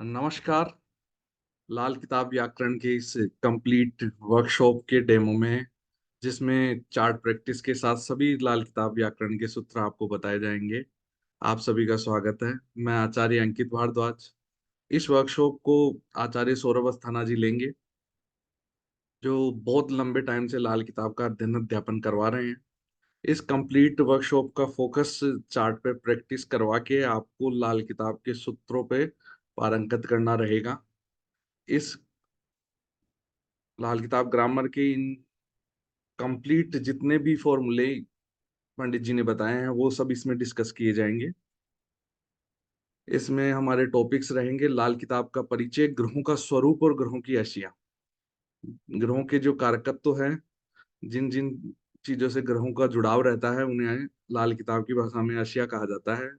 नमस्कार। लाल किताब व्याकरण के इस कंप्लीट वर्कशॉप के डेमो में, जिसमें चार्ट प्रैक्टिस के साथ सभी लाल किताब व्याकरण के सूत्र आपको बताए जाएंगे, आप सभी का स्वागत है। मैं आचार्य अंकित भारद्वाज। इस वर्कशॉप को आचार्य सौरभ अस्थाना जी लेंगे, जो बहुत लंबे टाइम से लाल किताब का अध्ययन अध्यापन करवा रहे हैं। इस कंप्लीट वर्कशॉप का फोकस चार्ट पे प्रैक्टिस करवा के आपको लाल किताब के सूत्रों पे पारंगत करना रहेगा। इस लाल किताब ग्रामर के इन कंप्लीट जितने भी फॉर्मूले पंडित जी ने बताए हैं वो सब इसमें डिस्कस किए जाएंगे। इसमें हमारे टॉपिक्स रहेंगे: लाल किताब का परिचय, ग्रहों का स्वरूप और ग्रहों की अशिया, ग्रहों के जो कारकत्व हैं, जिन जिन चीजों से ग्रहों का जुड़ाव रहता है उन्हें लाल किताब की भाषा में अशिया कहा जाता है,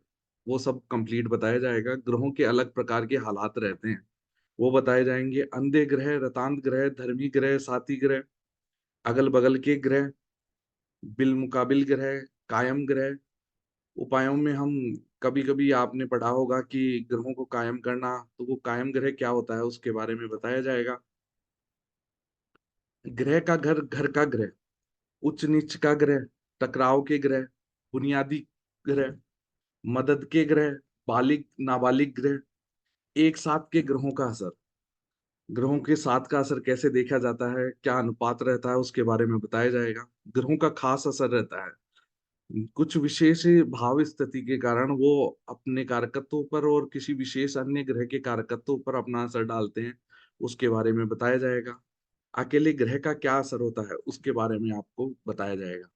वो सब कंप्लीट बताया जाएगा। ग्रहों के अलग प्रकार के हालात रहते हैं, वो बताए जाएंगे। अंधे ग्रह, रतांत ग्रह, धर्मी ग्रह, साथी ग्रह, अगल बगल के ग्रह, बिलमुकाबिल ग्रह, कायम ग्रह। उपायों में हम कभी कभी आपने पढ़ा होगा कि ग्रहों को कायम करना, तो वो कायम ग्रह क्या होता है उसके बारे में बताया जाएगा। ग्रह का घर, घर का ग्रह, उच्च नीच का ग्रह, टकराव के ग्रह, बुनियादी ग्रह, मदद के ग्रह, बालिग नाबालिग ग्रह, एक साथ के ग्रहों का असर, ग्रहों के साथ का असर कैसे देखा जाता है, क्या अनुपात रहता है उसके बारे में बताया जाएगा। ग्रहों का खास असर रहता है, कुछ विशेष भाव स्थिति के कारण वो अपने कारकत्वों पर और किसी विशेष अन्य ग्रह के कारकत्वों पर अपना असर डालते हैं, उसके बारे में बताया जाएगा। अकेले ग्रह का क्या असर होता है उसके बारे में आपको बताया जाएगा।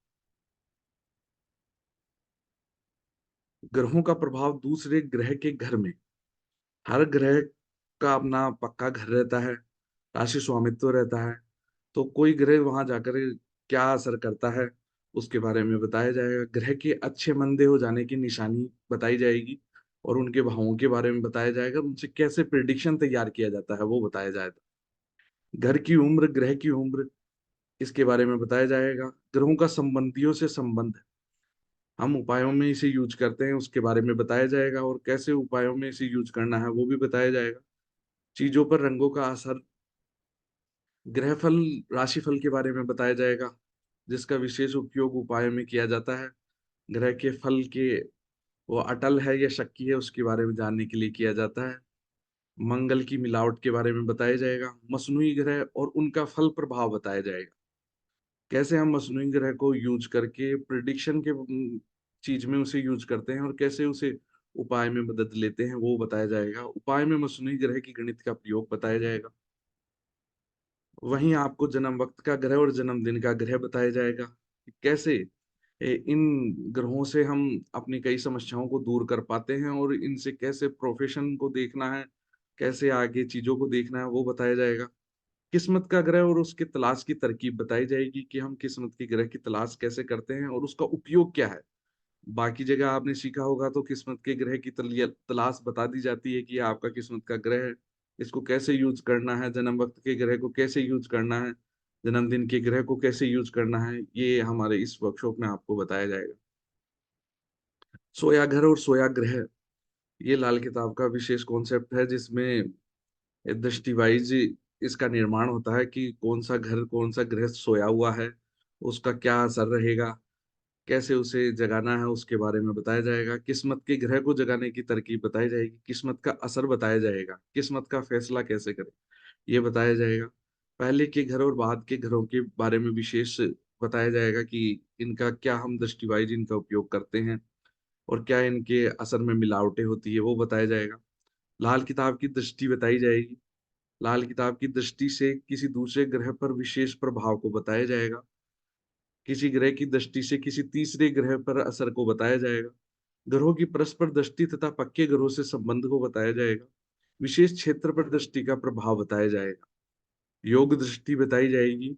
ग्रहों का प्रभाव दूसरे ग्रह के घर में, हर ग्रह का अपना पक्का घर रहता है, राशि स्वामित्व रहता है, तो कोई ग्रह वहां जाकर क्या असर करता है उसके बारे में बताया जाएगा। ग्रह के अच्छे मंदे हो जाने की निशानी बताई जाएगी और उनके भावों के बारे में बताया जाएगा, उनसे कैसे प्रिडिक्शन तैयार किया जाता है वो बताया जाएगा। घर की उम्र, ग्रह की उम्र, इसके बारे में बताया जाएगा। ग्रहों का संबंधियों से संबंध, हम उपायों में इसे यूज करते हैं उसके बारे में बताया जाएगा, और कैसे उपायों में इसे यूज करना है वो भी बताया जाएगा। चीजों पर रंगों का असर, ग्रहफल, राशिफल के बारे में बताया जाएगा, जिसका विशेष उपयोग उपाय में किया जाता है। ग्रह के फल के वो अटल है या शक्की है उसके बारे में जानने के लिए किया जाता है। मंगल की मिलावट के बारे में बताया जाएगा। मसनूई ग्रह और उनका फल प्रभाव बताया जाएगा, कैसे हम मसनूई ग्रह को यूज करके प्रिडिक्शन के चीज में उसे यूज करते हैं और कैसे उसे उपाय में मदद लेते हैं वो बताया जाएगा। उपाय में मसनूई ग्रह की गणित का प्रयोग बताया जाएगा। वहीं आपको जन्म वक्त का ग्रह और जन्मदिन का ग्रह बताया जाएगा कि कैसे इन ग्रहों से हम अपनी कई समस्याओं को दूर कर पाते हैं और इनसे कैसे प्रोफेशन को देखना है, कैसे आगे चीजों को देखना है वो बताया जाएगा। किस्मत का ग्रह और उसके तलाश की तरकीब बताई जाएगी कि हम किस्मत के ग्रह की तलाश कैसे करते हैं और उसका उपयोग क्या है। बाकी जगह आपने सीखा होगा तो किस्मत के ग्रह की तलाश बता दी जाती है कि ये आपका किस्मत का ग्रह है, इसको कैसे यूज करना है। जन्म वक्त के ग्रह को कैसे यूज करना है, जन्मदिन के ग्रह को कैसे यूज करना है, ये हमारे इस वर्कशॉप में आपको बताया जाएगा। सोया घर और सोया ग्रह, ये लाल किताब का विशेष कॉन्सेप्ट है, जिसमें दृष्टि वाइज इसका निर्माण होता है कि कौन सा घर, कौन सा ग्रह सोया हुआ है, उसका क्या असर रहेगा, कैसे उसे जगाना है उसके बारे में बताया जाएगा। किस्मत के ग्रह को जगाने की तरकीब बताई जाएगी, किस्मत का असर बताया जाएगा, किस्मत का फैसला कैसे करें ये बताया जाएगा। पहले के घर और बाद के घरों के बारे में विशेष बताया जाएगा कि इनका क्या हम दृष्टि वाइज इनका उपयोग करते हैं और क्या इनके असर में मिलावटें होती है वो बताया जाएगा। लाल किताब की दृष्टि बताई जाएगी, लाल किताब की दृष्टि से किसी दूसरे ग्रह पर विशेष प्रभाव को बताया जाएगा, किसी ग्रह की दृष्टि से किसी तीसरे ग्रह पर असर को बताया जाएगा। ग्रहों की परस्पर दृष्टि तथा पक्के ग्रहों से संबंध को बताया जाएगा। विशेष क्षेत्र पर दृष्टि का प्रभाव बताया जाएगा। योग दृष्टि बताई जाएगी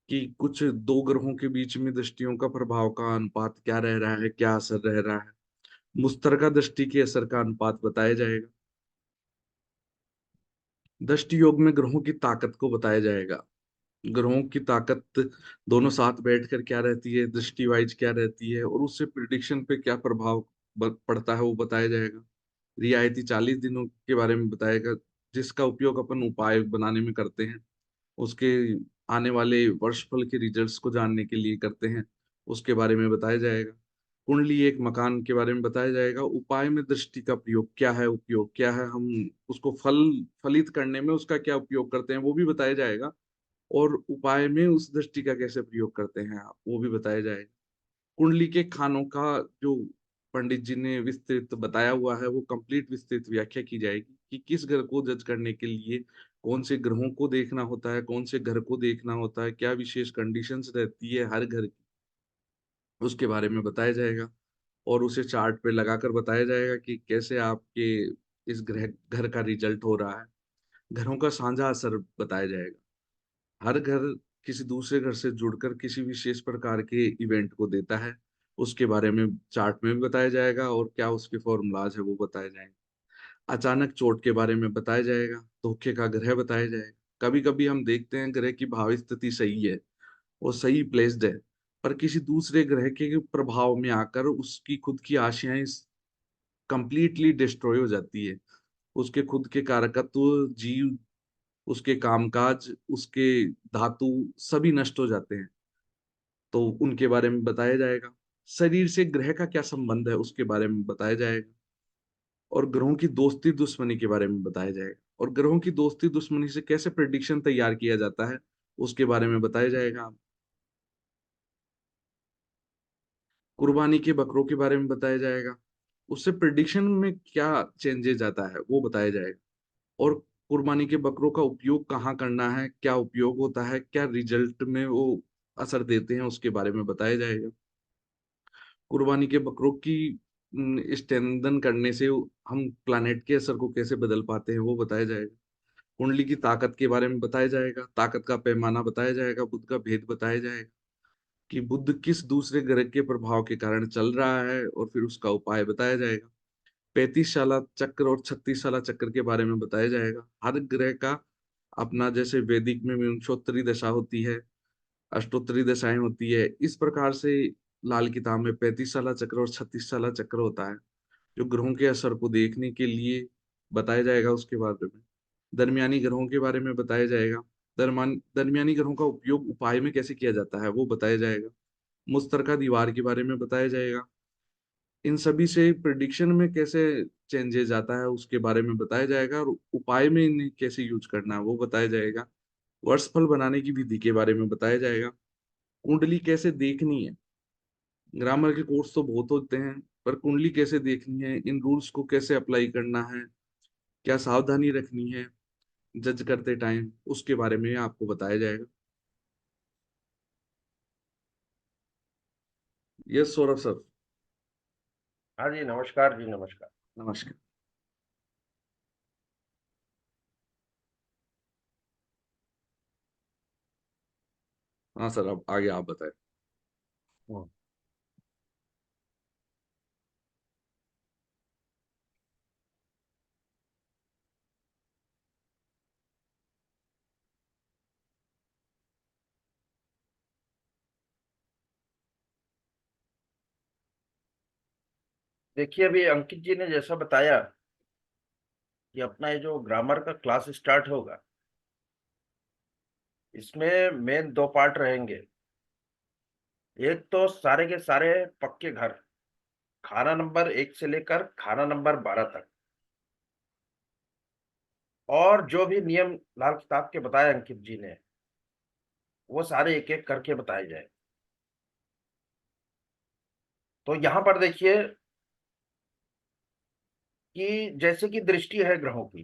कि कुछ दो ग्रहों के बीच में दृष्टियों का प्रभाव का अनुपात क्या रह रहा है, क्या असर रह रहा है। मुस्तरका दृष्टि के असर का अनुपात बताया जाएगा। दृष्टि योग में ग्रहों की ताकत को बताया जाएगा, ग्रहों की ताकत दोनों साथ बैठकर क्या रहती है, दृष्टि वाइज क्या रहती है और उससे प्रिडिक्शन पे क्या प्रभाव पड़ता है वो बताया जाएगा। रियायती 40 दिनों के बारे में बताएगा, जिसका उपयोग अपन उपाय बनाने में करते हैं, उसके आने वाले वर्षफल के रिजल्ट्स को जानने के लिए करते हैं, उसके बारे में बताया जाएगा। कुंडली एक मकान के बारे में बताया जाएगा। उपाय में दृष्टि का प्रयोग क्या है, उपयोग क्या है, हम उसको फलित करने में उसका क्या उपयोग करते हैं वो भी बताया जाएगा। और उपाय में उस दृष्टि का कैसे प्रयोग करते हैं वो भी बताया जाएगा। कुंडली के खानों का जो पंडित जी ने विस्तृत बताया हुआ है, वो कंप्लीट विस्तृत व्याख्या की जाएगी कि किस घर को जज करने के लिए कौन से ग्रहों को देखना होता है, कौन से घर को देखना होता है, क्या विशेष कंडीशंस रहती है हर घर की, उसके बारे में बताया जाएगा। और उसे चार्ट पे लगाकर बताया जाएगा कि कैसे आपके इस ग्रह घर का रिजल्ट हो रहा है। घरों का साझा असर बताया जाएगा। हर घर किसी दूसरे घर से जुड़कर किसी विशेष प्रकार के इवेंट को देता है, उसके बारे में चार्ट में भी बताया जाएगा और क्या उसके फॉर्मूलाज है वो बताए जाएंगे। अचानक चोट के बारे में बताया जाएगा। धोखे का ग्रह बताया जाएगा। कभी कभी हम देखते हैं ग्रह की भाव स्थिति सही है, वो सही प्लेस्ड है, पर किसी दूसरे ग्रह के प्रभाव में आकर उसकी खुद की आशाएं कंप्लीटली डिस्ट्रॉय हो जाती है। उसके खुद के कारकत्व, जीव, उसके कामकाज, उसके धातु सभी नष्ट हो जाते हैं, तो उनके बारे में बताया जाएगा। शरीर से ग्रह का क्या संबंध है उसके बारे में बताया जाएगा। और ग्रहों की दोस्ती दुश्मनी के बारे में बताया जाएगा। और ग्रहों की दोस्ती दुश्मनी से कैसे प्रेडिक्शन तैयार किया जाता है उसके बारे में बताया जाएगा। कुर्बानी के बकरों के बारे में बताया जाएगा। उससे प्रेडिक्शन में क्या चेंजेस आता है वो बताया जाएगा। और कुर्बानी के बकरों का उपयोग कहाँ करना है, क्या उपयोग होता है, क्या रिजल्ट में वो असर देते हैं उसके बारे में बताया जाएगा। कुर्बानी के बकरों की स्टैंडन करने से हम प्लानेट के असर को कैसे बदल पाते हैं वो बताया जाएगा। कुंडली की ताकत के बारे में बताया जाएगा। ताकत का पैमाना बताया जाएगा। बुद्ध का भेद बताया जाएगा कि बुद्ध किस दूसरे ग्रह के प्रभाव के कारण चल रहा है, और फिर उसका उपाय बताया जाएगा। 35 शाला चक्र और 36 शाला चक्र के बारे में बताया जाएगा। हर ग्रह का अपना, जैसे वैदिक में विंशोत्तरी दशा होती है, अष्टोत्तरी दशाएं होती है, इस प्रकार से लाल किताब में 35 साला चक्र और 36 साला चक्र होता है, जो ग्रहों के असर को देखने के लिए बताया जाएगा। उसके बारे में दरमियानी ग्रहों के बारे में बताया जाएगा। दरमियानी ग्रहों का उपयोग उपाय में कैसे किया जाता है वो बताया जाएगा। मुश्तरका दीवार के बारे में बताया जाएगा। इन सभी से प्रिडिक्शन में कैसे चेंजेस आता है उसके बारे में बताया जाएगा। और उपाय में इन्हें कैसे यूज करना है वो बताया जाएगा। वर्षफल बनाने की विधि के बारे में बताया जाएगा। कुंडली कैसे देखनी है। ग्रामर के कोर्स तो बहुत होते हैं, पर कुंडली कैसे देखनी है, इन रूल्स को कैसे अप्लाई करना है, क्या सावधानी रखनी है जज करते टाइम, उसके बारे में आपको बताया जाएगा। Yes Saurabh sir. हाँ जी, नमस्कार जी, नमस्कार। नमस्कार। हाँ सर, अब आगे आप बताएं। हम्म। देखिए, अभी अंकित जी ने जैसा बताया कि अपना ये जो ग्रामर का क्लास स्टार्ट होगा, इसमें मेन दो पार्ट रहेंगे। एक तो सारे के सारे पक्के घर, खाना नंबर 1 से लेकर खाना नंबर 12 तक, और जो भी नियम लाल किताब के बताए अंकित जी ने, वो सारे एक एक करके बताए जाए। तो यहाँ पर देखिए कि जैसे कि दृष्टि है ग्रहों की,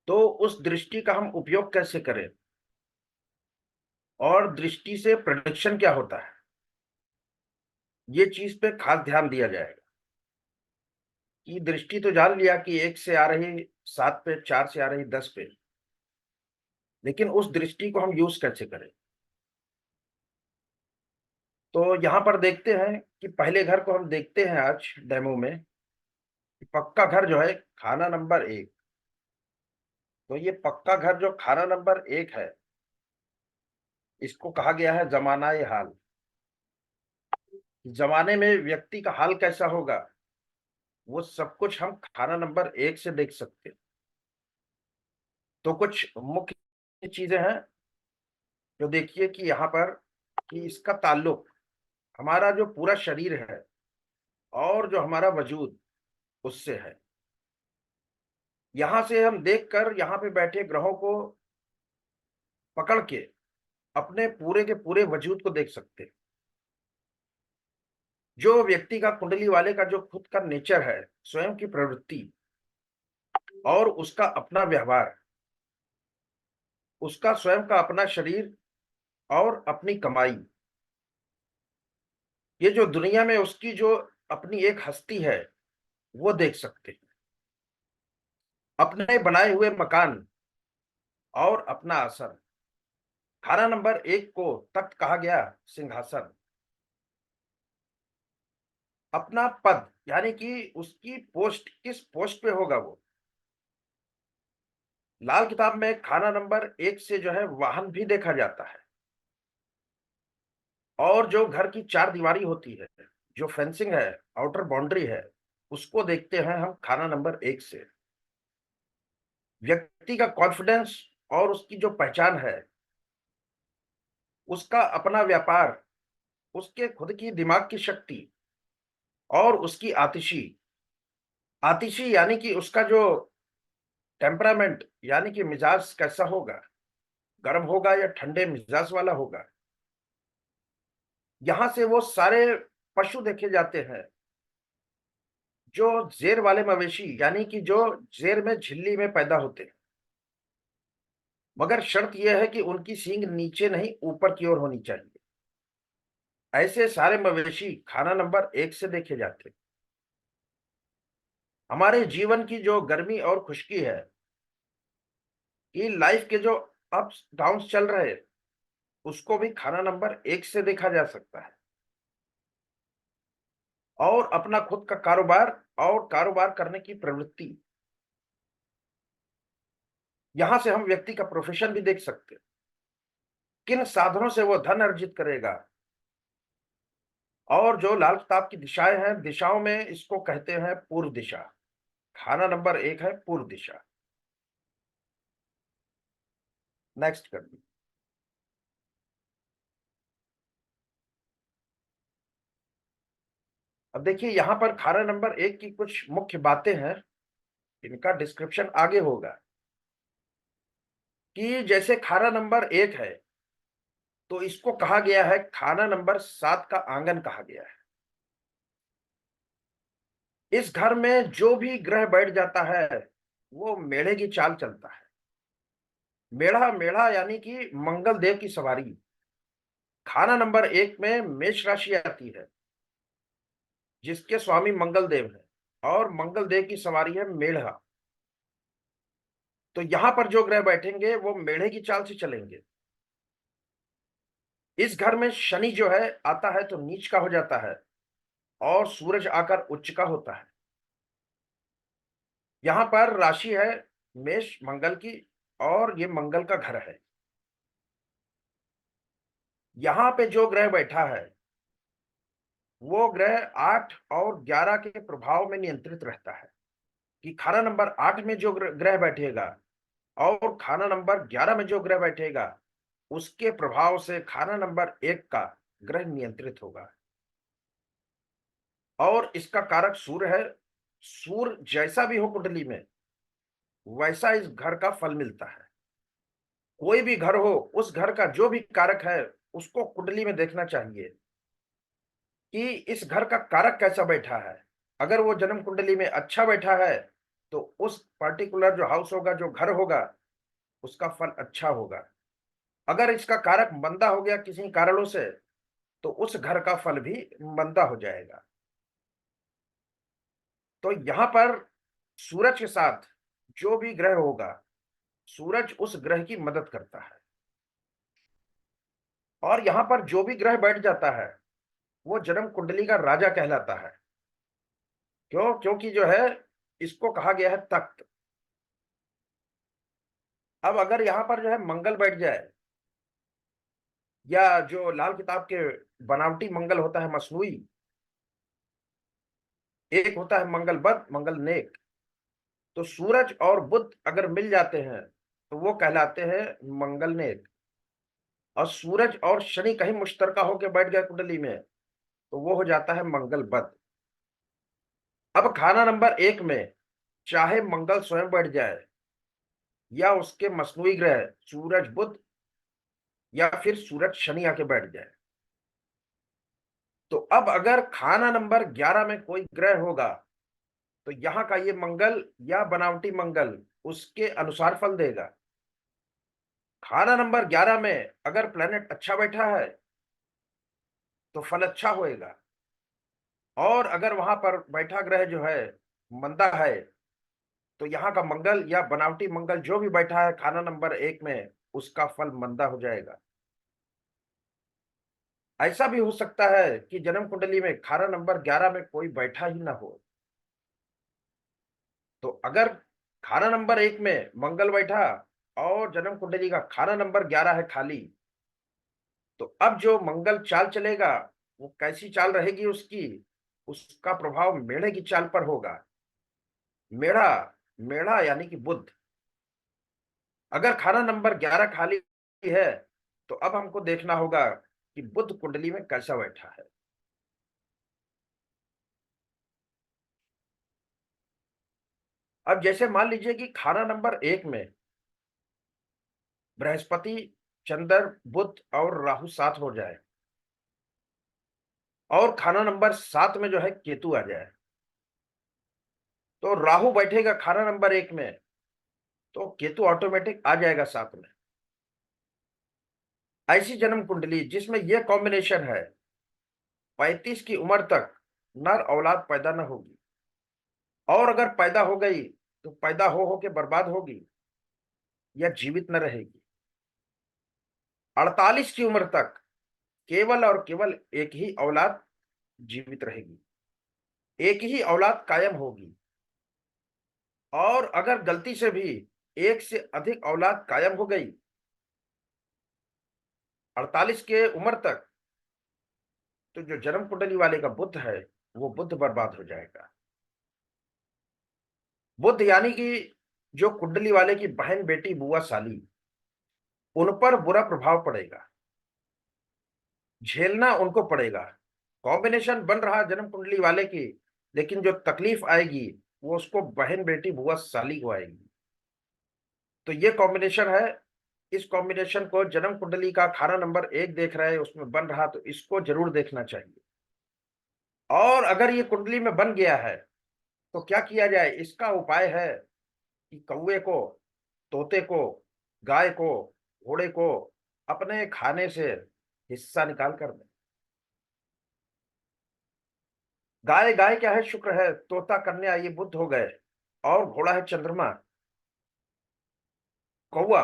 तो उस दृष्टि का हम उपयोग कैसे करें, और दृष्टि से प्रेडिक्शन क्या होता है, ये चीज पे खास ध्यान दिया जाएगा। कि दृष्टि तो जान लिया कि 1 से आ रही 7 पे, 4 से आ रही 10 पे, लेकिन उस दृष्टि को हम यूज कैसे करें। तो यहाँ पर देखते हैं कि पहले घर को हम देखते हैं आज डेमो में। पक्का घर जो है खाना नंबर 1, तो ये पक्का घर जो खाना नंबर 1 है, इसको कहा गया है जमाना ए हाल। जमाने में व्यक्ति का हाल कैसा होगा, वो सब कुछ हम खाना नंबर 1 से देख सकते हैं। तो कुछ मुख्य चीज़ें हैं जो देखिए कि यहाँ पर कि इसका ताल्लुक हमारा जो पूरा शरीर है और जो हमारा वजूद उससे है। यहाँ से हम देखकर यहाँ पे बैठे ग्रहों को पकड़ के अपने पूरे के पूरे वजूद को देख सकते हैं। जो व्यक्ति का कुंडली वाले का जो खुद का नेचर है, स्वयं की प्रवृत्ति और उसका अपना व्यवहार, उसका स्वयं का अपना शरीर और अपनी कमाई, ये जो दुनिया में उसकी जो अपनी एक हस्ती है, वो देख सकते हैं। अपने बनाए हुए मकान और अपना आसन। खाना नंबर 1 को तख्त कहा गया, सिंहासन। अपना पद यानी कि उसकी पोस्ट, किस पोस्ट पे होगा वो। लाल किताब में खाना नंबर 1 से जो है वाहन भी देखा जाता है। और जो घर की चार दीवारी होती है, जो फेंसिंग है, आउटर बाउंड्री है, उसको देखते हैं हम खाना नंबर 1 से। व्यक्ति का कॉन्फिडेंस और उसकी जो पहचान है, उसका अपना व्यापार, उसके खुद की दिमाग की शक्ति और उसकी आतिशी। आतिशी यानी कि उसका जो टेम्परामेंट यानी कि मिजाज कैसा होगा, गर्म होगा या ठंडे मिजाज वाला होगा। यहाँ से वो सारे पशु देखे जाते हैं जो ज़ेर वाले मवेशी यानी कि जो ज़ेर में झिल्ली में पैदा होते हैं। मगर शर्त यह है कि उनकी सींग नीचे नहीं ऊपर की ओर होनी चाहिए। ऐसे सारे मवेशी खाना नंबर 1 से देखे जाते हैं। हमारे जीवन की जो गर्मी और खुश्की है, कि लाइफ के जो अप्स डाउन्स चल रहे हैं, उसको भी खाना नंबर 1 से देखा जा सकता है। और अपना खुद का कारोबार और कारोबार करने की प्रवृत्ति, यहाँ से हम व्यक्ति का प्रोफेशन भी देख सकते हैं। किन साधनों से वो धन अर्जित करेगा। और जो लाल किताब की दिशाएं हैं, दिशाओं में इसको कहते हैं पूर्व दिशा। खाना नंबर 1 है पूर्व दिशा। नेक्स्ट कर दी। अब देखिए यहाँ पर खाना नंबर 1 की कुछ मुख्य बातें हैं, इनका डिस्क्रिप्शन आगे होगा। कि जैसे खाना नंबर 1 है, तो इसको कहा गया है खाना नंबर 7 का आंगन कहा गया है। इस घर में जो भी ग्रह बैठ जाता है, वो मेढ़े की चाल चलता है। मेढ़ा मेढ़ा यानी कि मंगल देव की सवारी। खाना नंबर 1 में मेष राशि आती है, जिसके स्वामी मंगल देव है और मंगल देव की सवारी है मेढ़ा। तो यहां पर जो ग्रह बैठेंगे वो मेढ़े की चाल से चलेंगे। इस घर में शनि जो है आता है तो नीच का हो जाता है और सूरज आकर उच्च का होता है। यहाँ पर राशि है मेष मंगल की और ये मंगल का घर है। यहाँ पे जो ग्रह बैठा है, वो ग्रह 8 और 11 के प्रभाव में नियंत्रित रहता है। कि खाना नंबर 8 में जो ग्रह बैठेगा और खाना नंबर 11 में जो ग्रह बैठेगा, उसके प्रभाव से खाना नंबर 1 का ग्रह नियंत्रित होगा। और इसका कारक सूर्य है। सूर्य जैसा भी हो कुंडली में, वैसा इस घर का फल मिलता है। कोई भी घर हो, उस घर का जो भी कारक है, उसको कुंडली में देखना चाहिए कि इस घर का कारक कैसा बैठा है। अगर वो जन्म कुंडली में अच्छा बैठा है, तो उस पर्टिकुलर जो हाउस होगा, जो घर होगा, उसका फल अच्छा होगा। अगर इसका कारक मंदा हो गया किसी कारणों से, तो उस घर का फल भी मंदा हो जाएगा। तो यहाँ पर सूरज के साथ जो भी ग्रह होगा, सूरज उस ग्रह की मदद करता है। और यहाँ पर जो भी ग्रह बैठ जाता है, वो जन्म कुंडली का राजा कहलाता है। क्यों? क्योंकि जो है इसको कहा गया है तख्त। अब अगर यहाँ पर जो है मंगल बैठ जाए, या जो लाल किताब के बनावटी मंगल होता है, मसनूई, एक होता है मंगल बद, मंगल नेक। तो सूरज और बुध अगर मिल जाते हैं तो वो कहलाते हैं मंगल नेक। और सूरज और शनि कहीं मुश्तरका होकर बैठ गया कुंडली में तो वो हो जाता है मंगल बद। अब खाना नंबर एक में चाहे मंगल स्वयं बैठ जाए या उसके मसनूई ग्रह सूरज बुध या फिर सूरज शनि आके बैठ जाए, तो अब अगर खाना नंबर 11 में कोई ग्रह होगा तो यहां का ये मंगल या बनावटी मंगल उसके अनुसार फल देगा। खाना नंबर 11 में अगर प्लेनेट अच्छा बैठा है तो फल अच्छा होएगा, और अगर वहां पर बैठा ग्रह जो है मंदा है तो यहाँ का मंगल या बनावटी मंगल जो भी बैठा है खाना नंबर एक में उसका फल मंदा हो जाएगा। ऐसा भी हो सकता है कि जन्म कुंडली में खाना नंबर 11 में कोई बैठा ही ना हो। तो अगर खाना नंबर एक में मंगल बैठा और जन्म कुंडली का खाना नंबर 11 है खाली, तो अब जो मंगल चाल चलेगा वो कैसी चाल रहेगी उसकी, उसका प्रभाव मेढ़े की चाल पर होगा। मेढ़ा, मेढ़ा यानी कि बुध। अगर खाना नंबर 11 खाली है तो अब हमको देखना होगा कि बुध कुंडली में कैसा बैठा है। अब जैसे मान लीजिए कि खाना नंबर एक में बृहस्पति, चंद्र, बुध और राहु साथ हो जाए और खाना नंबर 7 में जो है केतु आ जाए, तो राहु बैठेगा खाना नंबर एक में तो केतु ऑटोमेटिक आ जाएगा साथ में। ऐसी जन्म कुंडली जिसमें यह कॉम्बिनेशन है 35 की उम्र तक नर औलाद पैदा न होगी, और अगर पैदा हो गई तो पैदा हो के बर्बाद होगी या जीवित न रहेगी। 48 की उम्र तक केवल और केवल एक ही औलाद जीवित रहेगी, एक ही औलाद कायम होगी। और अगर गलती से भी एक से अधिक औलाद कायम हो गई 48 के उम्र तक, तो जो जन्म कुंडली वाले का बुध है वो बुध बर्बाद हो जाएगा। बुध यानी कि जो कुंडली वाले की बहन, बेटी, बुआ, साली, उन पर बुरा प्रभाव पड़ेगा, झेलना उनको पड़ेगा। कॉम्बिनेशन बन रहा जन्म कुंडली वाले की, लेकिन जो तकलीफ आएगी वो उसको बहन, बेटी, बुआ, साली को आएगी। तो ये कॉम्बिनेशन है। इस कॉम्बिनेशन को जन्म कुंडली का खाना नंबर एक देख रहे हैं उसमें बन रहा, तो इसको जरूर देखना चाहिए। और अगर ये कुंडली में बन गया है तो क्या किया जाए, इसका उपाय है कि कौवे को, तोते को, गाय को, घोड़े को अपने खाने से हिस्सा निकाल कर दें। गाय, गाय क्या है, शुक्र है, तोता कन्या ये बुध हो गए, और घोड़ा है चंद्रमा। कौवा,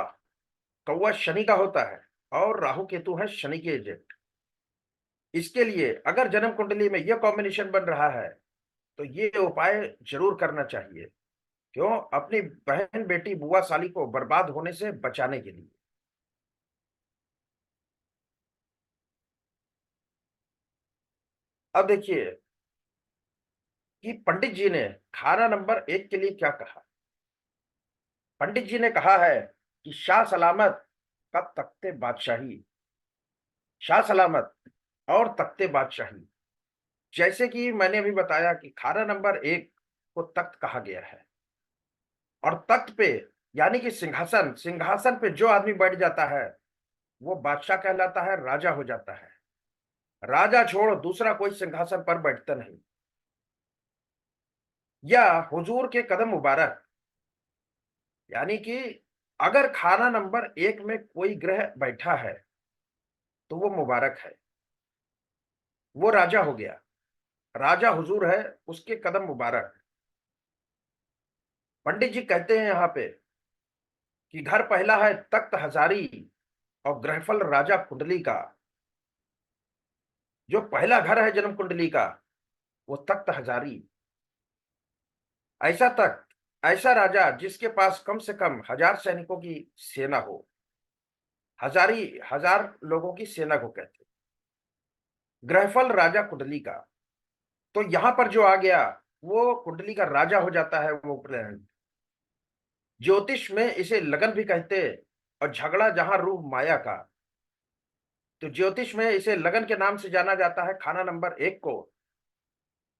कौवा शनि का होता है और राहु केतु है शनि के एजेंट। इसके लिए अगर जन्म कुंडली में यह कॉम्बिनेशन बन रहा है तो ये उपाय जरूर करना चाहिए। क्यों? अपनी बहन, बेटी, बुआ, साली को बर्बाद होने से बचाने के लिए। अब देखिए कि पंडित जी ने खाना नंबर एक के लिए क्या कहा। पंडित जी ने कहा है कि शाह सलामत का तख्ते बादशाही, शाह सलामत और तख्ते बादशाही। जैसे कि मैंने अभी बताया कि खाना नंबर एक को तख्त कहा गया है, और तख्त पे यानी कि सिंहासन, सिंहासन पे जो आदमी बैठ जाता है वो बादशाह कहलाता है, राजा हो जाता है। राजा छोड़ दूसरा कोई सिंहासन पर बैठता नहीं। या हुजूर के कदम मुबारक, यानी कि अगर खाना नंबर एक में कोई ग्रह बैठा है तो वो मुबारक है, वो राजा हो गया, राजा हुजूर है, उसके कदम मुबारक। पंडित जी कहते हैं यहाँ पे कि घर पहला है तख्त हजारी और ग्रहफल राजा कुंडली का। जो पहला घर है जन्म कुंडली का वो तख्त हजारी। ऐसा तख्त, ऐसा राजा जिसके पास कम से कम 1000 सैनिकों की सेना हो। हजारी 1000 लोगों की सेना को कहते हैं। ग्रहफल राजा कुंडली का। तो यहां पर जो आ गया वो कुंडली का राजा हो जाता है वो प्लेनेट। ज्योतिष में इसे लगन भी कहते हैं, और झगड़ा जहां रूह माया का। तो ज्योतिष में इसे लगन के नाम से जाना जाता है, खाना नंबर 1 को।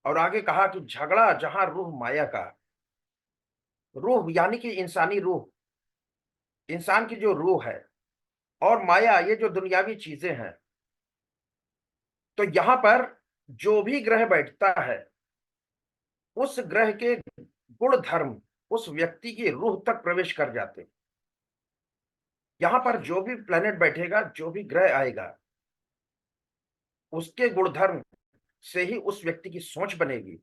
और आगे कहा कि झगड़ा जहां रूह माया का। रूह यानी कि इंसानी रूह, इंसान की जो रूह है, और माया ये जो दुनियावी चीजें हैं। तो यहां पर जो भी ग्रह बैठता है, उस ग्रह के गुण धर्म उस व्यक्ति की रूह तक प्रवेश कर जाते हैं। यहां पर जो भी प्लेनेट बैठेगा, जो भी ग्रह आएगा, उसके गुणधर्म से ही उस व्यक्ति की सोच बनेगी,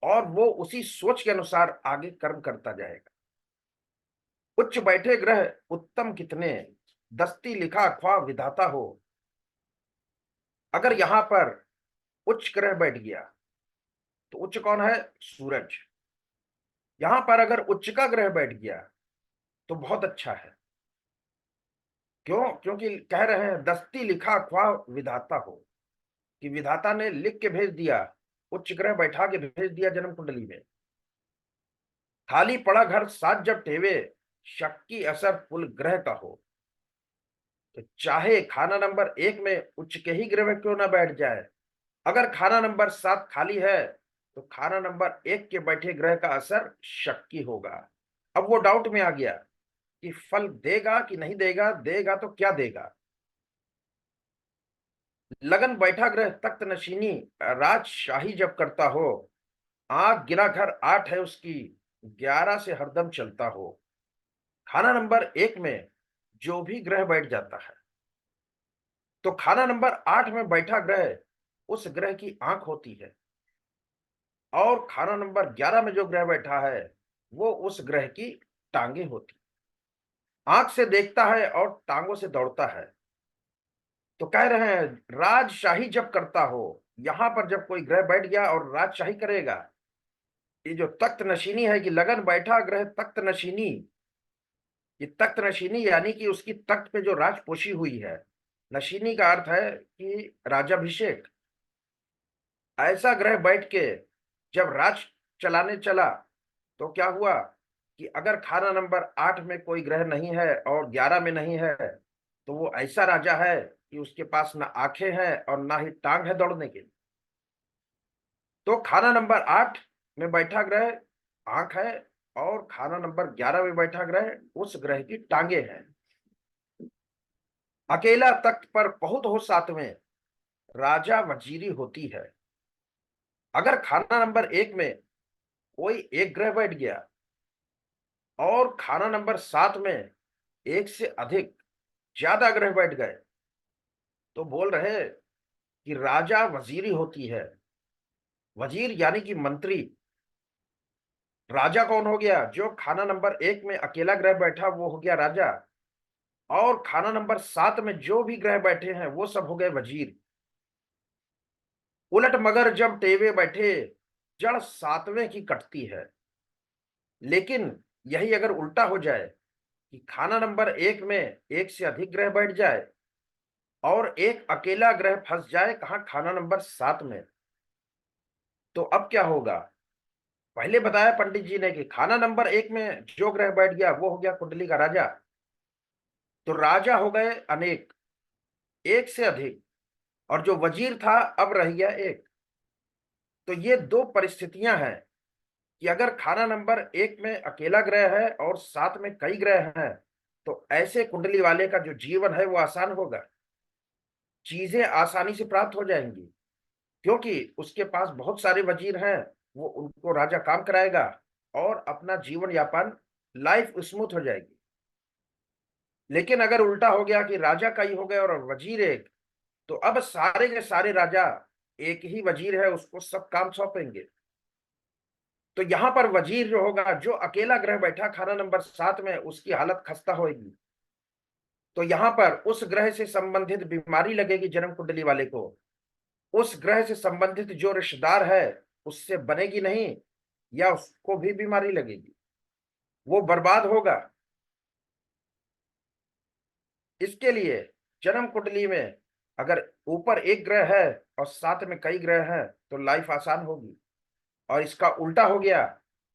और वो उसी सोच के अनुसार आगे कर्म करता जाएगा। उच्च बैठे ग्रह उत्तम कितने, दस्ती लिखा ख्वाह विधाता हो। अगर यहां पर उच्च ग्रह बैठ गया, तो उच्च कौन है? सूरज। यहां पर अगर उच्च का ग्रह बैठ गया, तो बहुत अच्छा है। क्यों? क्योंकि कह रहे हैं दस्ती लिखा ख्वाह विधाता हो, कि विधाता ने लिख के भेज दिया, उच्च ग्रह बैठा के भेज दिया जन्म कुंडली में। खाली पड़ा घर साथ जब टेवे, शक की असर कुल ग्रह का हो। तो चाहे खाना नंबर 1 में उच्च के ही ग्रह क्यों ना बैठ जाए, अगर खाना नंबर 7 खाली है, तो खाना नंबर 1 के बैठे ग्रह का असर शक की होगा। अब वो डाउट में आ गया कि फल देगा कि नहीं देगा, देगा तो क्या देगा। लगन बैठा ग्रह तख्त नशीनी, राजशाही जब करता हो। आंख गिरा घर 8 है उसकी, 11 से हरदम चलता हो। खाना नंबर 1 में जो भी ग्रह बैठ जाता है, तो खाना नंबर 8 में बैठा ग्रह उस ग्रह की आंख होती है। और खाना नंबर 11 में जो ग्रह बैठा है, वो उस ग्रह की टांगे होती। आंख से देखता है और टांगों से दौड़ता है। तो कह रहे हैं राजशाही जब करता हो। यहां पर जब कोई ग्रह बैठ गया और राजशाही करेगा, ये जो तख्त नशीनी है कि लगन बैठा ग्रह तख्त नशीनी। ये तख्त नशीनी यानी कि उसकी तख्त पे जो राजपोशी हुई है। नशीनी का अर्थ है कि राजाभिषेक। ऐसा ग्रह बैठ के जब राज चलाने चला, तो क्या हुआ कि अगर खाना नंबर 8 में कोई ग्रह नहीं है और 11 में नहीं है, तो वो ऐसा राजा है कि उसके पास ना आंखें हैं और ना ही टांग है दौड़ने के लिए। तो खाना नंबर 8 में बैठा ग्रह आंख है, और खाना नंबर 11 में बैठा ग्रह उस ग्रह की टांगे हैं। अकेला तख्त पर बहुत हो साथ में, राजा वजीरी होती है। अगर खाना नंबर 1 में कोई एक ग्रह बैठ गया, और खाना नंबर 7 में एक से अधिक ज्यादा ग्रह बैठ गए, तो बोल रहे कि राजा वजीरी होती है। वजीर यानी कि मंत्री। राजा कौन हो गया? जो खाना नंबर 1 में अकेला ग्रह बैठा वो हो गया राजा, और खाना नंबर 7 में जो भी ग्रह बैठे हैं वो सब हो गए वजीर। उलट मगर जब टेवे बैठे, जड़ 7वें की कटती है। लेकिन यही अगर उल्टा हो जाए कि खाना नंबर 1 में एक से अधिक ग्रह बैठ जाए, और एक अकेला ग्रह फंस जाए कहा? खाना नंबर 7 में, तो अब क्या होगा? पहले बताया पंडित जी ने कि खाना नंबर 1 में जो ग्रह बैठ गया वो हो गया कुंडली का राजा। तो राजा हो गए अनेक, एक से अधिक, और जो वजीर था अब रह गया एक। तो ये दो परिस्थितियां हैं कि अगर खाना नंबर 1 में अकेला ग्रह है और 7 में कई ग्रह हैं, तो ऐसे कुंडली वाले का जो जीवन है वो आसान होगा। चीजें आसानी से प्राप्त हो जाएंगी, क्योंकि उसके पास बहुत सारे वजीर हैं। वो उनको राजा काम कराएगा, और अपना जीवन यापन, लाइफ स्मूथ हो जाएगी। लेकिन अगर उल्टा हो गया कि राजा कई हो गए और वजीर एक, तो अब सारे के सारे राजा एक ही वजीर है, उसको सब काम सौंपेंगे। तो यहां पर वजीर जो होगा, जो अकेला ग्रह बैठा खाना नंबर 7 में, उसकी हालत खस्ता होगी। तो यहां पर उस ग्रह से संबंधित बीमारी लगेगी जन्म कुंडली वाले को। उस ग्रह से संबंधित जो रिश्तेदार है, उससे बनेगी नहीं, या उसको भी बीमारी लगेगी, वो बर्बाद होगा। इसके लिए जन्म कुंडली में अगर ऊपर एक ग्रह है और साथ में कई ग्रह हैं, तो लाइफ आसान होगी। और इसका उल्टा हो गया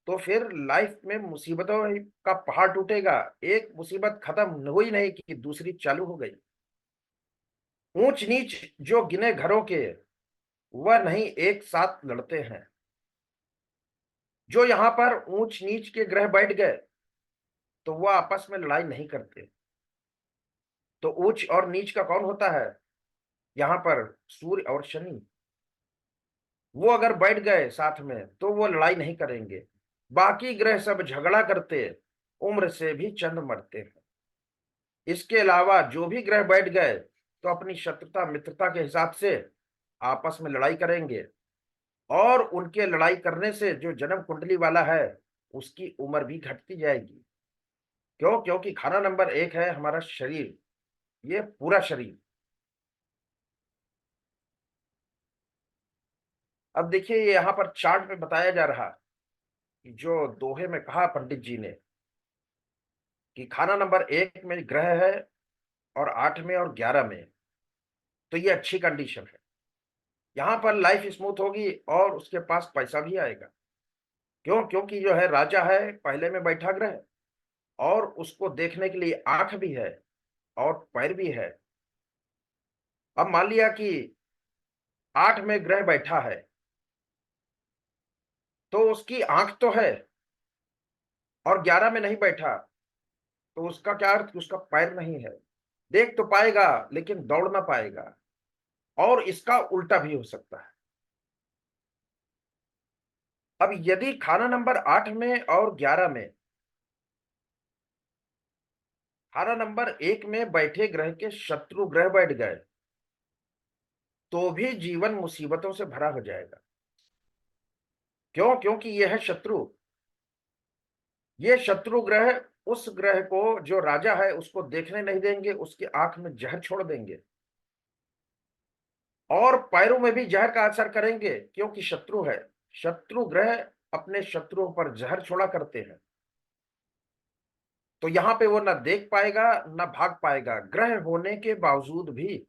तो फिर लाइफ में मुसीबतों का पहाड़ टूटेगा। एक मुसीबत खत्म हुई नहीं कि दूसरी चालू हो गई। ऊंच नीच जो गिने घरों के, वह नहीं एक साथ लड़ते हैं। जो यहां पर ऊंच नीच के ग्रह बैठ गए तो वह आपस में लड़ाई नहीं करते। तो ऊंच और नीच का कौन होता है यहां पर? सूर्य और शनि। वो अगर बैठ गए साथ में तो वो लड़ाई नहीं करेंगे। बाकी ग्रह सब झगड़ा करते, उम्र से भी चंद मरते हैं। इसके अलावा जो भी ग्रह बैठ गए तो अपनी शत्रुता मित्रता के हिसाब से आपस में लड़ाई करेंगे। और उनके लड़ाई करने से जो जन्म कुंडली वाला है उसकी उम्र भी घटती जाएगी। क्यों? क्योंकि खाना नंबर एक है हमारा शरीर, ये पूरा शरीर। अब देखिए ये यहाँ पर चार्ट में बताया जा रहा कि जो दोहे में कहा पंडित जी ने कि खाना नंबर एक में ग्रह है और 8 में और 11 में, तो ये अच्छी कंडीशन है। यहाँ पर लाइफ स्मूथ होगी और उसके पास पैसा भी आएगा। क्यों? क्योंकि जो है राजा है पहले में बैठा ग्रह, और उसको देखने के लिए आंख भी है और पैर भी है। अब मान लिया कि 8 में ग्रह बैठा है तो उसकी आंख तो है और 11 में नहीं बैठा, तो उसका क्या अर्थ? उसका पैर नहीं है। देख तो पाएगा लेकिन दौड़ ना पाएगा। और इसका उल्टा भी हो सकता है। अब यदि खाना नंबर 8 में और 11 में, खाना नंबर 1 में बैठे ग्रह के शत्रु ग्रह बैठ गए तो भी जीवन मुसीबतों से भरा हो जाएगा। क्यों? क्योंकि यह है शत्रु। ये शत्रु ग्रह उस ग्रह को, जो राजा है, उसको देखने नहीं देंगे, उसकी आंख में जहर छोड़ देंगे और पैरों में भी जहर का असर करेंगे क्योंकि शत्रु है। शत्रु ग्रह अपने शत्रुओं पर जहर छोड़ा करते हैं। तो यहां पे वो ना देख पाएगा ना भाग पाएगा ग्रह होने के बावजूद भी।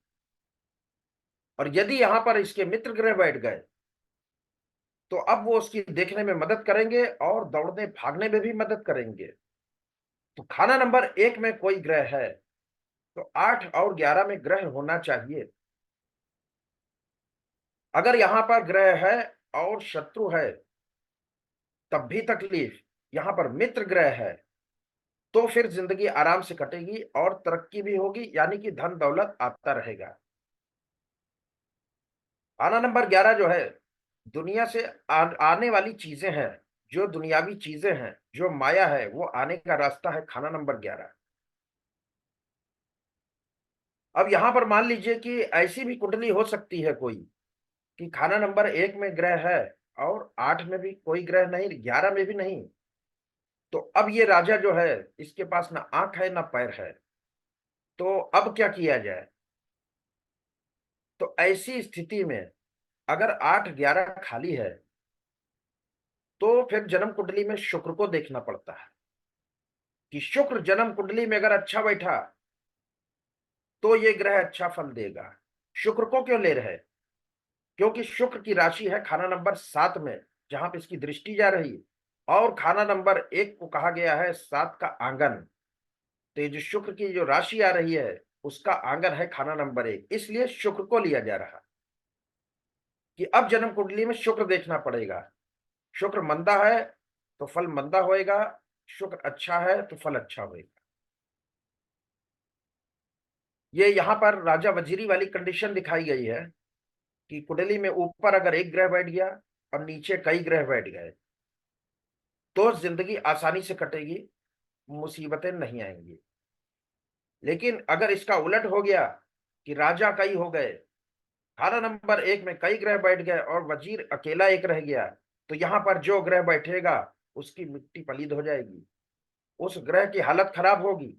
और यदि यहां पर इसके मित्र ग्रह बैठ गए तो अब वो उसकी देखने में मदद करेंगे और दौड़ने भागने में भी मदद करेंगे। तो खाना नंबर 1 में कोई ग्रह है तो 8 और 11 में ग्रह होना चाहिए। अगर यहां पर ग्रह है और शत्रु है तब भी तकलीफ, यहां पर मित्र ग्रह है तो फिर जिंदगी आराम से कटेगी और तरक्की भी होगी, यानी कि धन दौलत आता रहेगा। आना नंबर 11 जो है दुनिया से आने वाली चीजें हैं, जो दुनियावी चीजें हैं, जो माया है, वो आने का रास्ता है खाना नंबर 11। अब यहां पर मान लीजिए कि ऐसी भी कुंडली हो सकती है कोई कि खाना नंबर 1 में ग्रह है और 8 में भी कोई ग्रह नहीं, 11 में भी नहीं। तो अब ये राजा जो है इसके पास ना आंख है ना पैर है, तो अब क्या किया जाए? तो ऐसी स्थिति में अगर 8 11 खाली है तो फिर जन्म कुंडली में शुक्र को देखना पड़ता है कि शुक्र जन्म कुंडली में अगर अच्छा बैठा तो ये ग्रह अच्छा फल देगा। शुक्र को क्यों ले रहे? क्योंकि शुक्र की राशि है खाना नंबर 7 में, जहां पे इसकी दृष्टि जा रही है। और खाना नंबर 1 को कहा गया है 7 का आंगन। तो ये जो शुक्र की जो राशि आ रही है उसका आंगन है खाना नंबर 1, इसलिए शुक्र को लिया जा रहा कि अब जन्म कुंडली में शुक्र देखना पड़ेगा। शुक्र मंदा है तो फल मंदा होएगा, शुक्र अच्छा है तो फल अच्छा होएगा। ये यहाँ पर राजा वजीरी वाली कंडीशन दिखाई गई है कि कुंडली में ऊपर अगर एक ग्रह बैठ गया और नीचे कई ग्रह बैठ गए तो जिंदगी आसानी से कटेगी, मुसीबतें नहीं आएंगी। लेकिन अगर इसका उलट हो गया कि राजा कई हो गए, खाना नंबर 1 में कई ग्रह बैठ गए और वजीर अकेला एक रह गया, तो यहां पर जो ग्रह बैठेगा उसकी मिट्टी पलीद हो जाएगी, उस ग्रह की हालत खराब होगी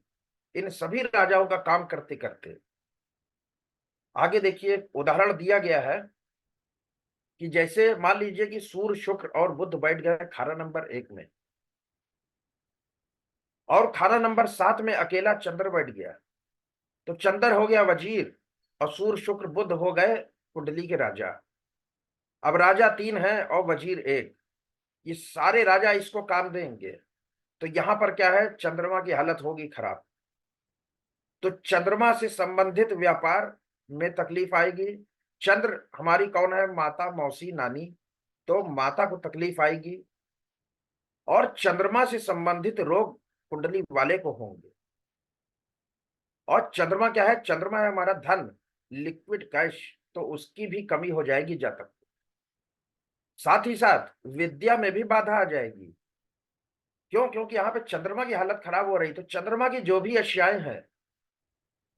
इन सभी राजाओं का काम करते करते। आगे देखिए उदाहरण दिया गया है कि जैसे मान लीजिए कि सूर्य शुक्र और बुध बैठ गए खाना नंबर 1 में और खाना नंबर 7 में अकेला चंद्र बैठ गया, तो चंद्र हो गया वजीर और सूर्य शुक्र बुध हो गए कुंडली के राजा। अब राजा 3 है और वजीर 1। ये सारे राजा इसको काम देंगे। तो यहां पर क्या है, चंद्रमा की हालत होगी खराब। तो चंद्रमा से संबंधित व्यापार में तकलीफ आएगी। चंद्र हमारी कौन है, माता, मौसी, नानी। तो माता को तकलीफ आएगी। और चंद्रमा से संबंधित रोग कुंडली वाले को होंगे। और चंद्रमा क्या है, चंद्रमा है हमारा धन, लिक्विड कैश। तो उसकी भी कमी हो जाएगी जातक। साथ ही साथ विद्या में भी बाधा आ जाएगी। क्यों? क्योंकि यहाँ पे चंद्रमा की हालत खराब हो रही। तो चंद्रमा की जो भी अशियाएं हैं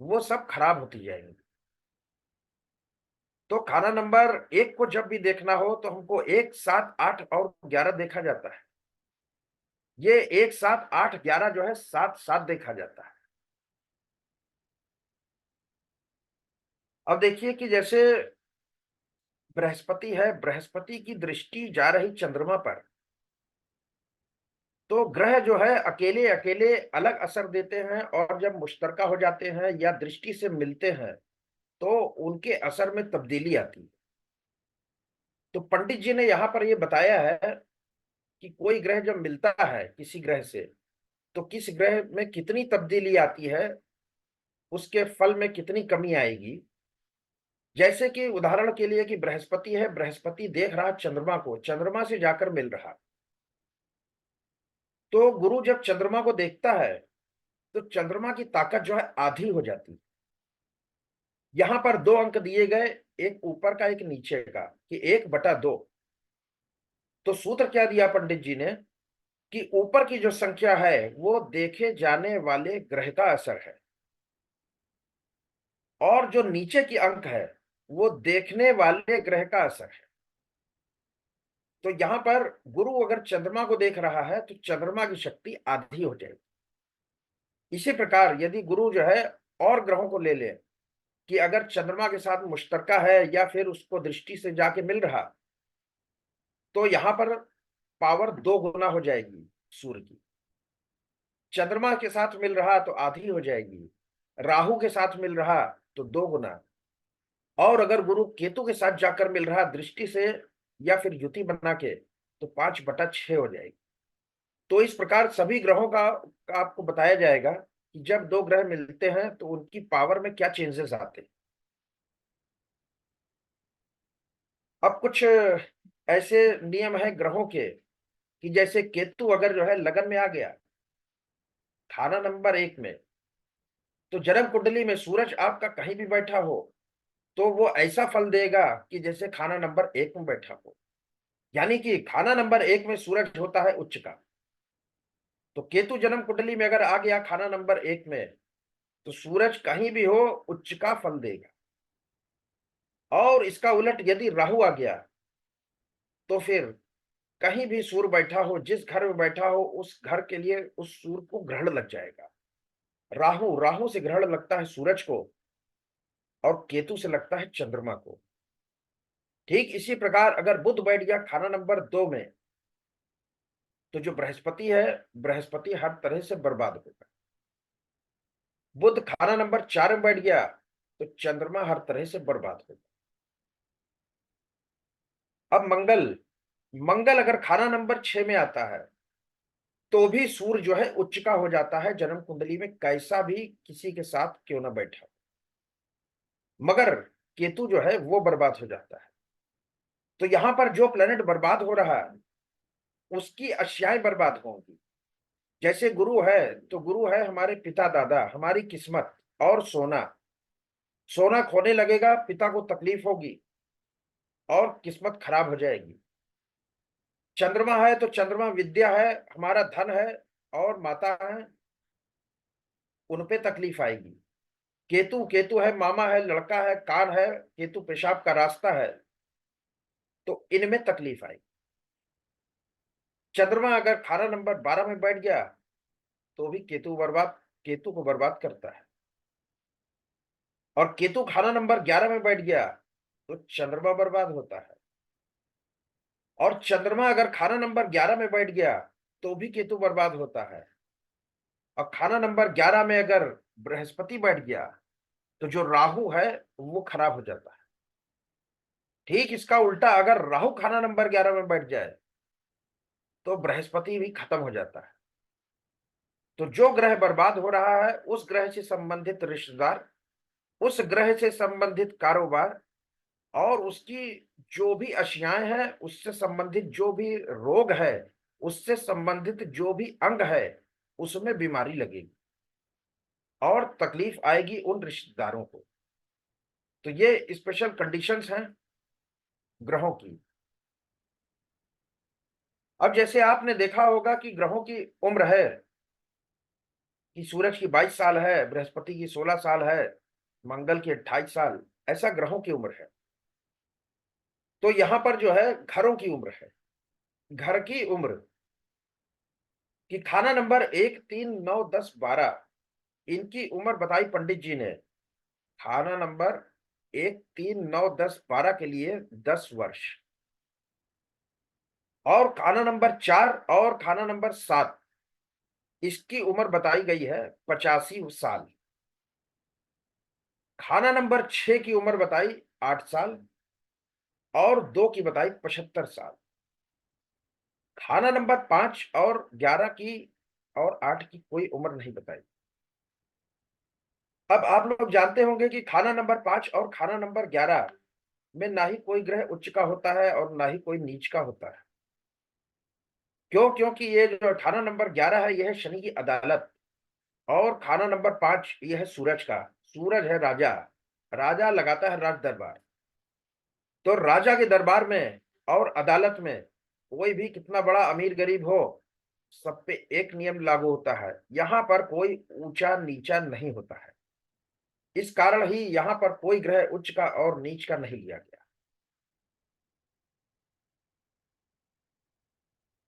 वो सब खराब होती जाएंगी। तो खाना नंबर 1 को जब भी देखना हो तो हमको 1, 7, 8 और 11 देखा जाता है। ये 1, 7, 8, 11 जो है 7, 7 देखा जाता है। अब देखिए कि जैसे बृहस्पति है, बृहस्पति की दृष्टि जा रही चंद्रमा पर। तो ग्रह जो है अकेले अकेले अलग असर देते हैं, और जब मुश्तरका हो जाते हैं या दृष्टि से मिलते हैं तो उनके असर में तब्दीली आती है। तो पंडित जी ने यहाँ पर यह बताया है कि कोई ग्रह जब मिलता है किसी ग्रह से तो किस ग्रह में कितनी तब्दीली आती है, उसके फल में कितनी कमी आएगी। जैसे कि उदाहरण के लिए कि बृहस्पति है, बृहस्पति देख रहा चंद्रमा को, चंद्रमा से जाकर मिल रहा। तो गुरु जब चंद्रमा को देखता है तो चंद्रमा की ताकत जो है आधी हो जाती है। यहां पर 2 अंक दिए गए, एक ऊपर का एक नीचे का, कि 1/2। तो सूत्र क्या दिया पंडित जी ने कि ऊपर की जो संख्या है वो देखे जाने वाले ग्रह का असर है, और जो नीचे की अंक है वो देखने वाले ग्रह का असर है। तो यहां पर गुरु अगर चंद्रमा को देख रहा है तो चंद्रमा की शक्ति आधी हो जाएगी। इसी प्रकार यदि गुरु जो है और ग्रहों को ले ले कि अगर चंद्रमा के साथ मुश्तरका है या फिर उसको दृष्टि से जाके मिल रहा, तो यहां पर पावर 2 गुना हो जाएगी सूर्य की। चंद्रमा के साथ मिल रहा तो आधी हो जाएगी, राहु के साथ मिल रहा तो 2 गुना, और अगर गुरु केतु के साथ जाकर मिल रहा दृष्टि से या फिर युति बना के तो 5/6 हो जाएगी। तो इस प्रकार सभी ग्रहों का आपको बताया जाएगा कि जब 2 ग्रह मिलते हैं तो उनकी पावर में क्या चेंजेस आते हैं। अब कुछ ऐसे नियम है ग्रहों के कि जैसे केतु अगर जो है लगन में आ गया खाना नंबर 1 में, तो जन्म कुंडली में सूरज आपका कहीं भी बैठा हो तो वो ऐसा फल देगा कि जैसे खाना नंबर 1 में बैठा हो। यानी कि खाना नंबर 1 में सूरज होता है उच्च का। तो केतु जन्म कुंडली में अगर आ गया खाना नंबर 1 में तो सूरज कहीं भी हो उच्च का फल देगा। और इसका उलट यदि राहु आ गया तो फिर कहीं भी सूर्य बैठा हो, जिस घर में बैठा हो उस घर के लिए उस सूर्य को ग्रहण लग जाएगा। राहु राहु से ग्रहण लगता है सूरज को, और केतु से लगता है चंद्रमा को। ठीक इसी प्रकार अगर बुध बैठ गया खाना नंबर 2 में तो जो बृहस्पति है, बृहस्पति हर तरह से बर्बाद होगा। बुध खाना नंबर 4 में बैठ गया तो चंद्रमा हर तरह से बर्बाद होगा। अब मंगल, मंगल अगर खाना नंबर 6 में आता है तो भी सूर्य जो है उच्च का हो जाता है जन्म कुंडली में, कैसा भी किसी के साथ क्यों ना बैठा। मगर केतु जो है वो बर्बाद हो जाता है। तो यहां पर जो प्लेनेट बर्बाद हो रहा है उसकी अशियाएं बर्बाद होंगी। जैसे गुरु है तो गुरु है हमारे पिता दादा, हमारी किस्मत और सोना। सोना खोने लगेगा, पिता को तकलीफ होगी और किस्मत खराब हो जाएगी। चंद्रमा है तो चंद्रमा विद्या है, हमारा धन है और माता है, उन पे तकलीफ आएगी। केतु, केतु है मामा है, लड़का है, कान है, केतु पेशाब का रास्ता है, तो इनमें तकलीफ आएगी। चंद्रमा अगर खाना नंबर 12 में बैठ गया तो भी केतु को बर्बाद करता है। और केतु खाना नंबर 11 में बैठ गया तो चंद्रमा बर्बाद होता है। और चंद्रमा अगर खाना नंबर 11 में बैठ गया तो भी केतु बर्बाद होता है। और खाना नंबर 11 में अगर बृहस्पति बैठ गया तो जो राहु है वो खराब हो जाता है। ठीक इसका उल्टा अगर राहु खाना नंबर 11 में बैठ जाए तो बृहस्पति भी खत्म हो जाता है। तो जो ग्रह बर्बाद हो रहा है उस ग्रह से संबंधित रिश्तेदार, उस ग्रह से संबंधित कारोबार, और उसकी जो भी अशियाएं हैं, उससे संबंधित जो भी रोग है, उससे संबंधित जो भी अंग है, उसमें बीमारी लगेगी और तकलीफ आएगी उन रिश्तेदारों को। तो ये स्पेशल कंडीशंस हैं ग्रहों की। अब जैसे आपने देखा होगा कि ग्रहों की उम्र है कि सूरज की 22 साल है, बृहस्पति की 16 साल है, मंगल की 28 साल, ऐसा ग्रहों की उम्र है। तो यहां पर जो है घरों की उम्र है। घर की उम्र कि खाना नंबर 1, 3, 9, 10, 12, इनकी उम्र बताई पंडित जी ने। खाना नंबर 1, 3, 9, 10, 12 के लिए 10 वर्ष, और खाना नंबर 4 और खाना नंबर 7, इसकी उम्र बताई गई है 85 साल। खाना नंबर 6 की उम्र बताई 8 साल, और 2 की बताई 75 साल। खाना नंबर 5 और 11 की और 8 की कोई उम्र नहीं बताई। अब आप लोग जानते होंगे कि खाना नंबर 5 और खाना नंबर 11 में ना ही कोई ग्रह उच्च का होता है और ना ही कोई नीच का होता है। क्यों? क्योंकि ये जो खाना नंबर 11 है, यह है शनि की अदालत, और खाना नंबर 5 यह है सूरज का। सूरज है राजा, राजा लगाता है राज दरबार। तो राजा के दरबार में और अदालत में कोई भी कितना बड़ा अमीर गरीब हो, सब पे एक नियम लागू होता है। यहां पर कोई ऊंचा नीचा नहीं होता है। इस कारण ही यहां पर कोई ग्रह उच्च का और नीच का नहीं लिया गया।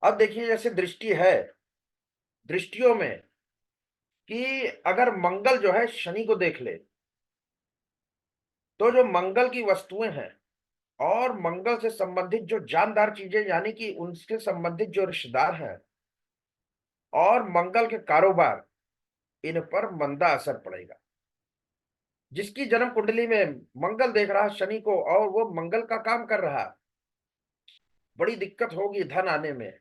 अब देखिए जैसे दृष्टि है, दृष्टियों में कि अगर मंगल जो है शनि को देख ले, तो जो मंगल की वस्तुएं हैं और मंगल से संबंधित जो जानदार चीजें, यानी कि उनसे संबंधित जो रिश्तेदार हैं और मंगल के कारोबार, इन पर मंदा असर पड़ेगा। जिसकी जन्म कुंडली में मंगल देख रहा शनि को और वो मंगल का काम कर रहा, बड़ी दिक्कत होगी धन आने में।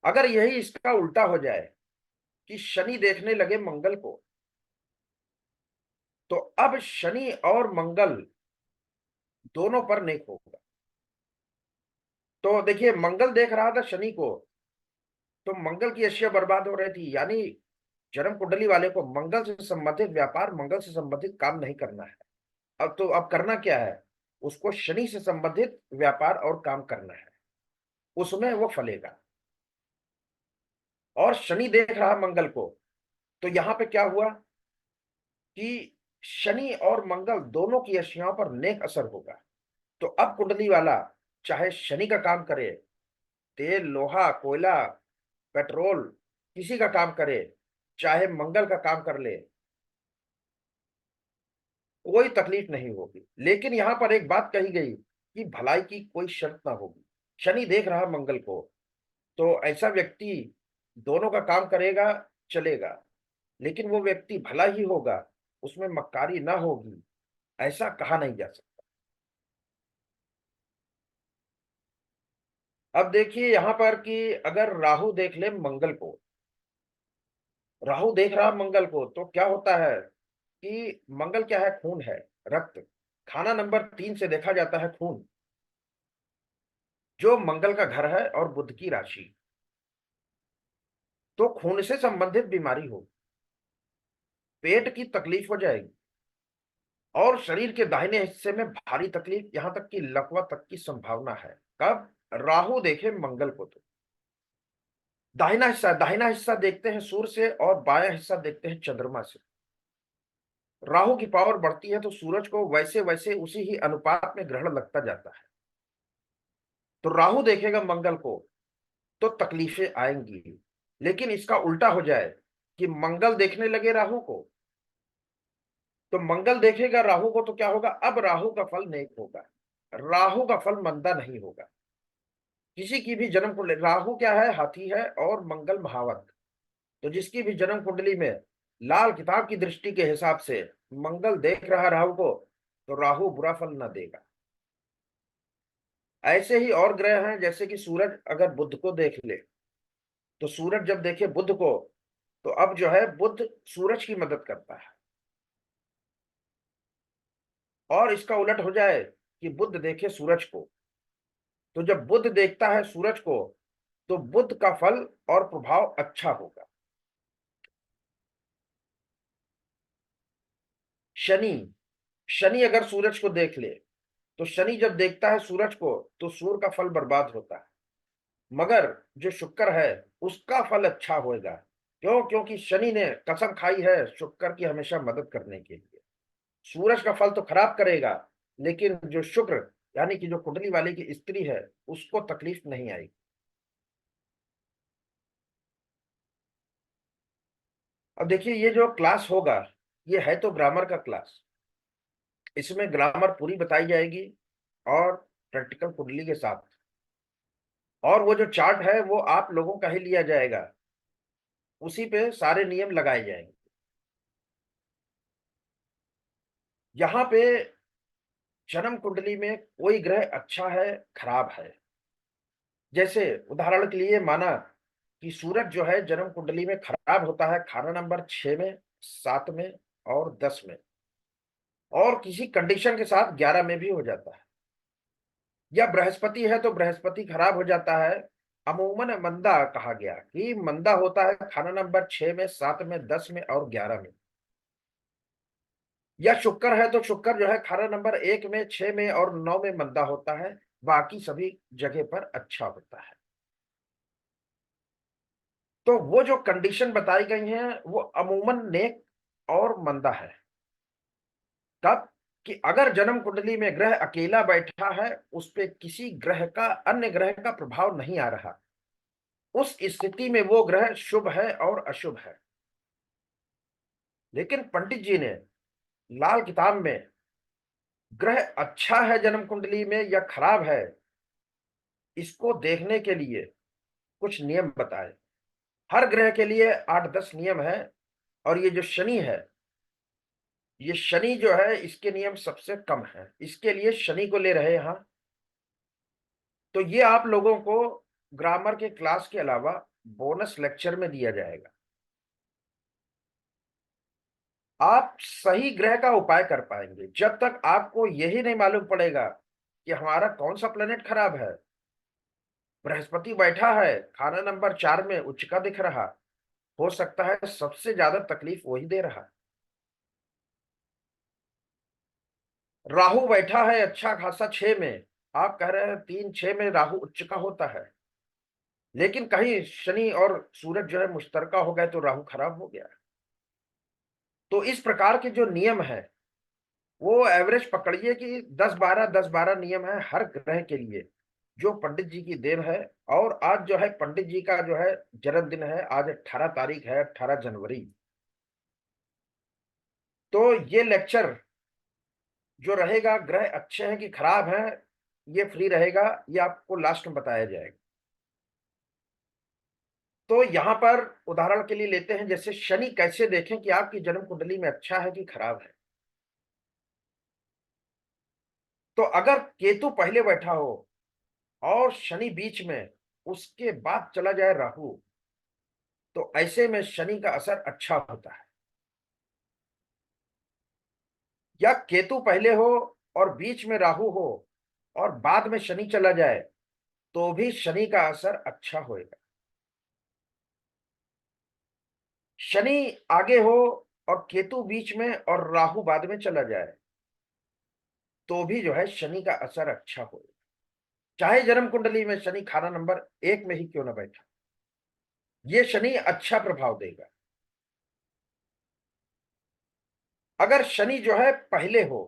अगर यही इसका उल्टा हो जाए कि शनि देखने लगे मंगल को, तो अब शनि और मंगल दोनों पर नेक होगा। तो देखिए मंगल देख रहा था शनि को, तो मंगल की अशिया बर्बाद हो रही थी, यानी जन्म कुंडली वाले को मंगल से संबंधित व्यापार, मंगल से संबंधित काम नहीं करना है। अब तो अब करना क्या है, उसको शनि से संबंधित व्यापार और काम करना है, उसमें वो फलेगा। और शनि देख रहा मंगल को, तो यहां पे क्या हुआ कि शनि और मंगल दोनों की अशियाओं पर नेक असर होगा। तो अब कुंडली वाला चाहे शनि का काम करे, तेल, लोहा, कोयला, पेट्रोल, किसी का काम करे, चाहे मंगल का काम कर ले, कोई तकलीफ नहीं होगी। लेकिन यहां पर एक बात कही गई कि भलाई की कोई शर्त ना होगी। शनि देख रहा मंगल को, तो ऐसा व्यक्ति दोनों का काम करेगा, चलेगा, लेकिन वो व्यक्ति भला ही होगा, उसमें मक्कारी ना होगी, ऐसा कहा नहीं जा सकता। अब देखिए यहां पर कि अगर राहु देख ले मंगल को, राहु देख रहा मंगल को, तो क्या होता है कि मंगल क्या है, खून है, रक्त। खाना नंबर 3 से देखा जाता है खून, जो मंगल का घर है और बुध की राशि। तो खून से संबंधित बीमारी हो, पेट की तकलीफ हो जाएगी, और शरीर के दाहिने हिस्से में भारी तकलीफ, यहां तक कि लकवा तक की संभावना है। कब? राहु देखे मंगल को। तो दाहिना हिस्सा देखते हैं सूर्य से और बायां हिस्सा देखते हैं चंद्रमा से। राहु की पावर बढ़ती है तो सूरज को वैसे वैसे उसी ही अनुपात में ग्रहण लगता जाता है। तो राहु देखेगा मंगल को तो तकलीफें आएंगी। लेकिन इसका उल्टा हो जाए कि मंगल देखने लगे राहु को, तो मंगल देखेगा राहु को, तो क्या होगा, अब राहु का फल नेक होगा, राहु का फल मंदा नहीं होगा। किसी की भी जन्म कुंडली, राहु क्या है, हाथी है, और मंगल महावत। तो जिसकी भी जन्म कुंडली में लाल किताब की दृष्टि के हिसाब से मंगल देख रहा राहु को, तो राहु बुरा फल न देगा। ऐसे ही और ग्रह हैं, जैसे कि सूरज अगर बुध को देख ले, तो सूरज जब देखे बुध को, तो अब जो है बुध सूरज की मदद करता है। और इसका उलट हो जाए कि बुध देखे सूरज को, तो जब बुध देखता है सूरज को, तो बुध का फल और प्रभाव अच्छा होगा। शनि, शनि अगर सूरज को देख ले, तो शनि जब देखता है सूरज को, तो सूर्य का फल बर्बाद होता है। मगर जो शुक्र है, उसका फल अच्छा होगा। क्यों? क्योंकि शनि ने कसम खाई है शुक्र की हमेशा मदद करने के लिए। सूरज का फल तो खराब करेगा, लेकिन जो शुक्र यानी कि जो कुंडली वाले की स्त्री है, उसको तकलीफ नहीं आएगी। अब देखिए, ये जो क्लास होगा, ये है तो ग्रामर का क्लास। इसमें ग्रामर पूरी बताई जाएगी और प्रैक्टिकल कुंडली के साथ। और वो जो चार्ट है वो आप लोगों का ही लिया जाएगा, उसी पे सारे नियम लगाए जाएंगे। यहाँ पे जन्म कुंडली में कोई ग्रह अच्छा है, खराब है। जैसे उदाहरण के लिए माना कि सूरज जो है जन्म कुंडली में खराब होता है खाना नंबर 6 में, 7 में और 10 में, और किसी कंडीशन के साथ 11 में भी हो जाता है। या बृहस्पति है तो बृहस्पति खराब हो जाता है। अमूमन मंदा कहा गया कि मंदा होता है खाना नंबर 6 में, 7 में, 10 में और 11 में। या शुक्र है तो शुक्र जो है खाना नंबर 1 में, 6 में और 9 में मंदा होता है, बाकी सभी जगह पर अच्छा होता है। तो वो जो कंडीशन बताई गई हैं वो अमूमन नेक और मंदा है। तब कि अगर जन्म कुंडली में ग्रह अकेला बैठा है, उस पे किसी ग्रह का, अन्य ग्रह का प्रभाव नहीं आ रहा, उस स्थिति में वो ग्रह शुभ है और अशुभ है। लेकिन पंडित जी ने लाल किताब में ग्रह अच्छा है जन्म कुंडली में या खराब है, इसको देखने के लिए कुछ नियम बताए। हर ग्रह के लिए 8-10 नियम है। और ये जो शनि है, ये शनि जो है इसके नियम सबसे कम है, इसके लिए शनि को ले रहे हैं यहाँ। तो ये आप लोगों को ग्रामर के क्लास के अलावा बोनस लेक्चर में दिया जाएगा। आप सही ग्रह का उपाय कर पाएंगे जब तक आपको यही नहीं मालूम पड़ेगा कि हमारा कौन सा प्लेनेट खराब है। बृहस्पति बैठा है खाना नंबर 4 में, उच्च का दिख रहा, हो सकता है सबसे ज्यादा तकलीफ वही दे रहा। राहु बैठा है अच्छा खासा 6 में, आप कह रहे हैं 3-6 में राहु उच्च का होता है, लेकिन कहीं शनि और सूरज जो है मुश्तरका हो गए तो राहु खराब हो गया। तो इस प्रकार के जो नियम है, वो एवरेज पकड़िए कि 10-12 नियम है हर ग्रह के लिए, जो पंडित जी की देन है। और आज जो है पंडित जी का जो है जन्मदिन है, आज 18 तारीख है, 18 जनवरी। तो ये लेक्चर जो रहेगा, ग्रह अच्छे हैं कि खराब हैं, ये फ्री रहेगा, ये आपको लास्ट में बताया जाएगा। तो यहां पर उदाहरण के लिए लेते हैं, जैसे शनि कैसे देखें कि आपकी जन्म कुंडली में अच्छा है कि खराब है। तो अगर केतु पहले बैठा हो और शनि बीच में, उसके बाद चला जाए राहु, तो ऐसे में शनि का असर अच्छा होता है। या केतु पहले हो और बीच में राहु हो और बाद में शनि चला जाए, तो भी शनि का असर अच्छा होएगा। शनि आगे हो और केतु बीच में और राहु बाद में चला जाए, तो भी जो है शनि का असर अच्छा होएगा, चाहे जन्म कुंडली में शनि खाना नंबर 1 में ही क्यों ना बैठा, ये शनि अच्छा प्रभाव देगा। अगर शनि जो है पहले हो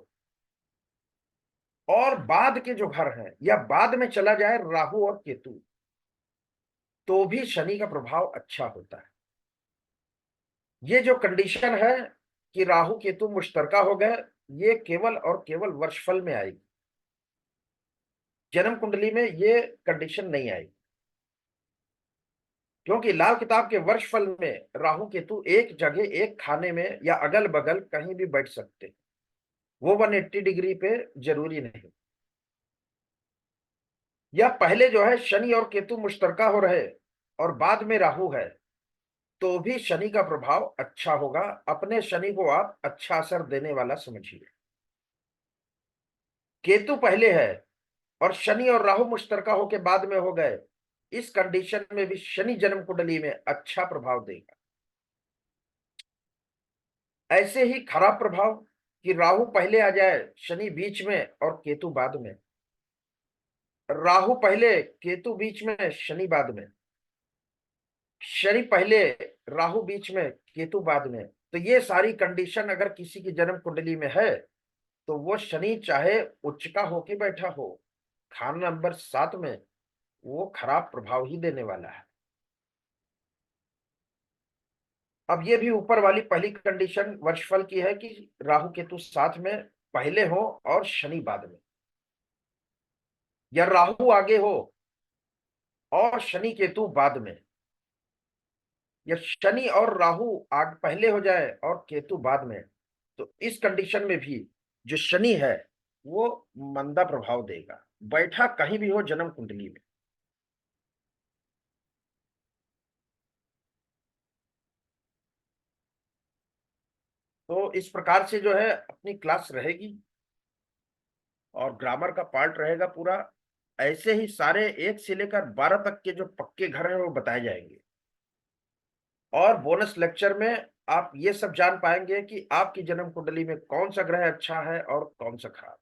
और बाद के जो घर हैं, या बाद में चला जाए राहु और केतु, तो भी शनि का प्रभाव अच्छा होता है। ये जो कंडीशन है कि राहु केतु मुश्तरका हो गए, ये केवल और केवल वर्षफल में आएगी, जन्म कुंडली में ये कंडीशन नहीं आएगी। क्योंकि लाल किताब के वर्षफल में राहु केतु एक जगह, एक खाने में या अगल बगल कहीं भी बैठ सकते हैं, वो 180 डिग्री पे जरूरी नहीं। या पहले जो है शनि और केतु मुश्तरका हो रहे और बाद में राहु है, तो भी शनि का प्रभाव अच्छा होगा। अपने शनि को आप अच्छा असर देने वाला समझिए। केतु पहले है और शनि और राहु मुश्तरका होके बाद में हो गए, इस कंडीशन में भी शनि जन्म कुंडली में अच्छा प्रभाव देगा। ऐसे ही खराब प्रभाव कि राहु पहले आ जाए, शनि बीच में और केतु बाद में, राहु पहले केतु बीच में शनि बाद में, शनि पहले राहु बीच में केतु बाद में, तो ये सारी कंडीशन अगर किसी की जन्म कुंडली में है, तो वो शनि चाहे उच्च का होके बैठा हो, खाना नंबर 7 में, वो खराब प्रभाव ही देने वाला है। अब ये भी ऊपर वाली पहली कंडीशन वर्षफल की है कि राहु केतु साथ में पहले हो और शनि बाद में, या राहु आगे हो और शनि केतु बाद में, या शनि और राहु आग पहले हो जाए और केतु बाद में, तो इस कंडीशन में भी जो शनि है वो मंदा प्रभाव देगा, बैठा कहीं भी हो जन्म कुंडली में। तो इस प्रकार से जो है अपनी क्लास रहेगी और ग्रामर का पार्ट रहेगा पूरा। ऐसे ही सारे 1 से लेकर 12 तक के जो पक्के घर हैं वो बताए जाएंगे, और बोनस लेक्चर में आप ये सब जान पाएंगे कि आपकी जन्म कुंडली में कौन सा ग्रह अच्छा है और कौन सा खराब।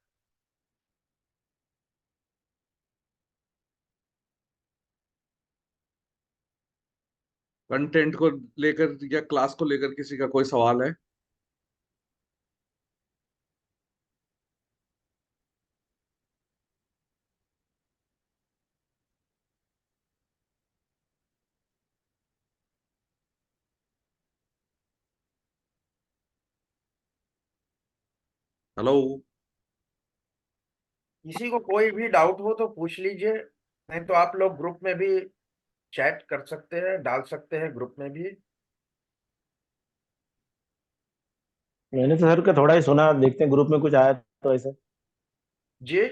कंटेंट को लेकर या क्लास को लेकर किसी का कोई सवाल है? हेलो। किसी को कोई भी डाउट हो तो पूछ लीजिए, नहीं तो आप लोग ग्रुप में भी चैट कर सकते हैं, डाल सकते हैं ग्रुप में भी। मैंने तो सर का थोड़ा ही सुना, देखते हैं ग्रुप में कुछ आया तो ऐसे जी।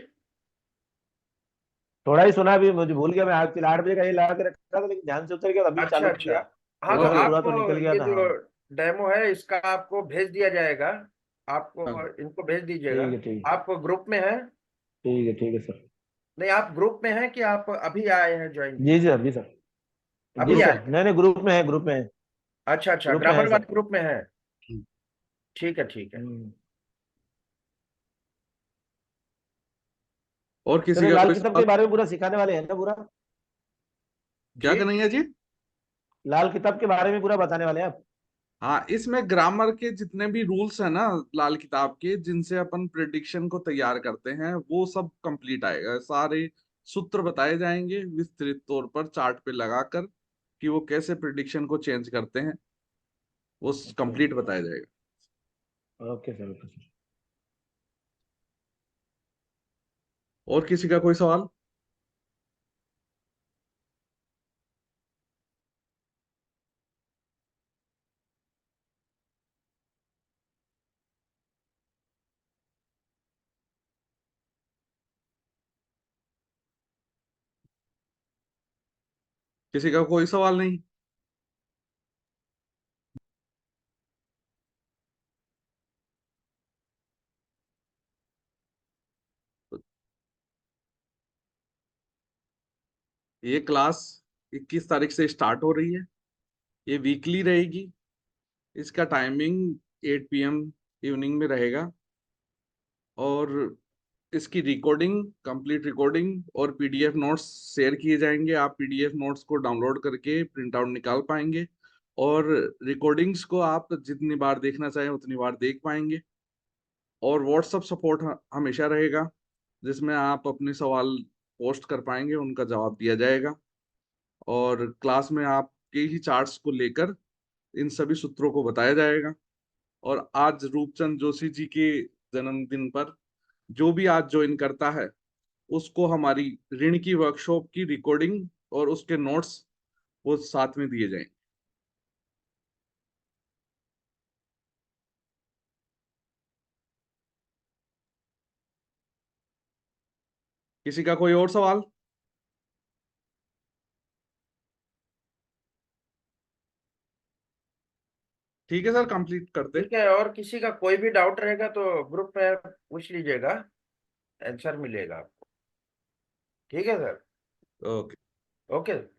थोड़ा ही सुना। अभी मुझे भूल गया, मैं आज 8 बजे का ये लगा के रखा था, लेकिन ध्यान से उतर गया तो अभी अच्छा चालू अच्छा। किया। हाँ, तो पूरा का ओके। पूरा तो आपको निकल गया ये था। जो हाँ डेमो है इसका आपको भेज दिया जाएगा, आपको हाँ। इनको भेज दीजिएगा। ठीक है, ठीक है। आप ग्रुप में हैं? ठीक है, ठीक है सर। नहीं, आप ग्रुप में हैं कि आप अभी आए हैं ज्वाइन जी किए? सर, जी सर। जी अभी आए सर, हैं? नहीं नहीं, ग्रुप में है, ग्रुप में है। अच्छा अच्छा, ग्रुप में है ग्रामर सर। वाले ग्रुप में है। ठीक है ठीक है। हम्म। और सर किसी ये का लाल कोई किताब सवाल? के बारे में पूरा सिखाने वाले हैं ना पूरा? क्या जी। करेंगे जी? लाल किताब के बारे में पूरा बताने वाले हैं आप? हाँ, इसमें ग्रामर के जितने भी रूल्स है ना, लाल किताब के, जिनसे अपन प्रिडिक्शन को तैयार करते हैं, वो सब कंप्लीट आएगा। सारे सूत्र बताए जाएंगे विस्तृत तौर पर चार्ट पे लगाकर, कि वो कैसे प्रिडिक्शन को चेंज करते हैं, वो अच्छा। कंप्लीट बताया जाएगा। Okay sir, okay sir. और किसी का कोई सवाल? किसी का कोई सवाल नहीं? तो ये क्लास 21 तारीख से स्टार्ट हो रही है। ये वीकली रहेगी। इसका टाइमिंग 8 PM इवनिंग में रहेगा। और इसकी रिकॉर्डिंग, कंप्लीट रिकॉर्डिंग और पीडीएफ नोट्स शेयर किए जाएंगे। आप पीडीएफ नोट्स को डाउनलोड करके प्रिंट आउट निकाल पाएंगे। और रिकॉर्डिंग्स को आप जितनी बार देखना चाहें उतनी बार देख पाएंगे। और व्हाट्सएप सपोर्ट हमेशा रहेगा, जिसमें आप अपने सवाल पोस्ट कर पाएंगे, उनका जवाब दिया जाएगा। और क्लास में आपके ही चार्ट्स को लेकर इन सभी सूत्रों को बताया जाएगा। और आज रूपचंद जोशी जी के जन्मदिन पर जो भी आज ज्वाइन करता है, उसको हमारी ऋण की वर्कशॉप की रिकॉर्डिंग और उसके नोट्स वो साथ में दिए जाएंगे। किसी का कोई और सवाल? ठीक है सर, कंप्लीट कर दे। ठीक है, और किसी का कोई भी डाउट रहेगा तो ग्रुप में पूछ लीजिएगा, आंसर मिलेगा आपको। ठीक है सर। ओके। ओके।